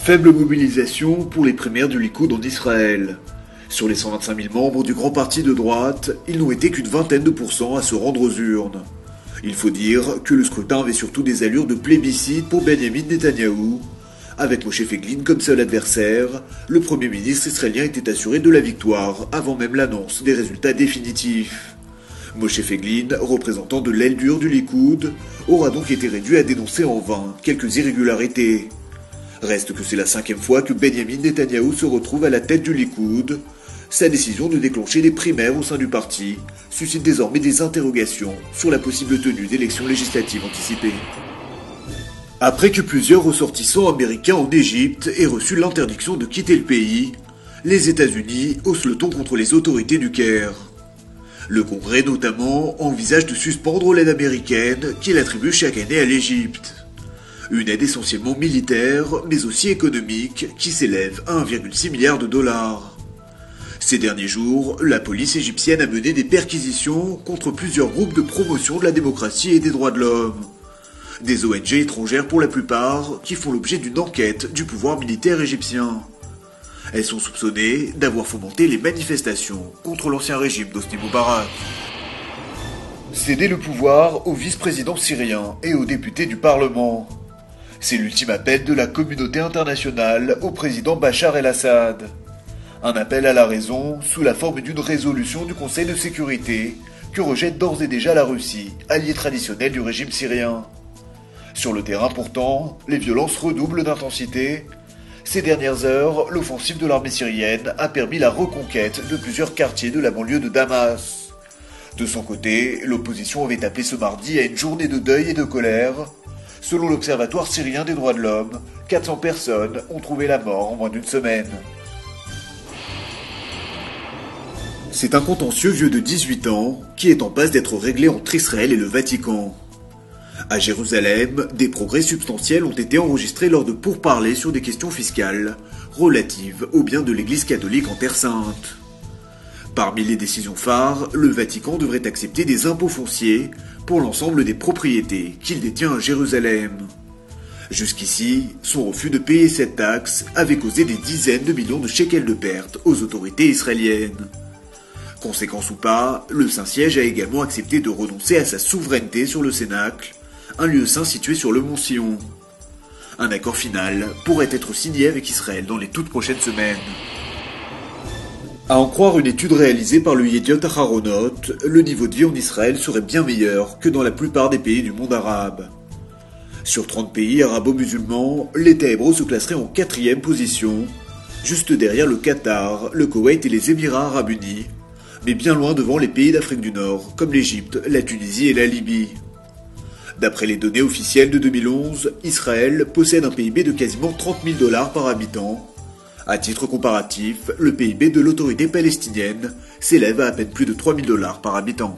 Faible mobilisation pour les primaires du Likoud en Israël. Sur les 125 000 membres du grand parti de droite, ils n'ont été qu'une vingtaine de pourcents à se rendre aux urnes. Il faut dire que le scrutin avait surtout des allures de plébiscite pour Benjamin Netanyahou. Avec Moshe Feiglin comme seul adversaire, le Premier ministre israélien était assuré de la victoire avant même l'annonce des résultats définitifs. Moshe Feiglin, représentant de l'aile dure du Likoud, aura donc été réduit à dénoncer en vain quelques irrégularités. Reste que c'est la 5e fois que Benjamin Netanyahou se retrouve à la tête du Likoud. Sa décision de déclencher des primaires au sein du parti suscite désormais des interrogations sur la possible tenue d'élections législatives anticipées. Après que plusieurs ressortissants américains en Égypte aient reçu l'interdiction de quitter le pays, les États-Unis haussent le ton contre les autorités du Caire. Le Congrès notamment envisage de suspendre l'aide américaine qu'il attribue chaque année à l'Égypte. Une aide essentiellement militaire, mais aussi économique, qui s'élève à 1,6 milliard de dollars. Ces derniers jours, la police égyptienne a mené des perquisitions contre plusieurs groupes de promotion de la démocratie et des droits de l'homme. Des ONG étrangères pour la plupart, qui font l'objet d'une enquête du pouvoir militaire égyptien. Elles sont soupçonnées d'avoir fomenté les manifestations contre l'ancien régime d'Hosni Moubarak. Céder le pouvoir au vice-président syrien et aux députés du Parlement. C'est l'ultime appel de la communauté internationale au président Bachar el-Assad. Un appel à la raison sous la forme d'une résolution du Conseil de sécurité que rejette d'ores et déjà la Russie, allié traditionnel du régime syrien. Sur le terrain pourtant, les violences redoublent d'intensité. Ces dernières heures, l'offensive de l'armée syrienne a permis la reconquête de plusieurs quartiers de la banlieue de Damas. De son côté, l'opposition avait appelé ce mardi à une journée de deuil et de colère. Selon l'Observatoire syrien des droits de l'homme, 400 personnes ont trouvé la mort en moins d'une semaine. C'est un contentieux vieux de 18 ans qui est en passe d'être réglé entre Israël et le Vatican. À Jérusalem, des progrès substantiels ont été enregistrés lors de pourparlers sur des questions fiscales relatives aux biens de l'Église catholique en Terre Sainte. Parmi les décisions phares, le Vatican devrait accepter des impôts fonciers pour l'ensemble des propriétés qu'il détient à Jérusalem. Jusqu'ici, son refus de payer cette taxe avait causé des dizaines de millions de shekels de pertes aux autorités israéliennes. Conséquence ou pas, le Saint-Siège a également accepté de renoncer à sa souveraineté sur le Cénacle, un lieu saint situé sur le mont Sion. Un accord final pourrait être signé avec Israël dans les toutes prochaines semaines. À en croire une étude réalisée par le Yediot Aharonot, le niveau de vie en Israël serait bien meilleur que dans la plupart des pays du monde arabe. Sur 30 pays arabo-musulmans, l'État hébreu se classerait en 4e position, juste derrière le Qatar, le Koweït et les Émirats arabes unis, mais bien loin devant les pays d'Afrique du Nord, comme l'Égypte, la Tunisie et la Libye. D'après les données officielles de 2011, Israël possède un PIB de quasiment 30 000 dollars par habitant. À titre comparatif, le PIB de l'autorité palestinienne s'élève à peine plus de 3 000 dollars par habitant.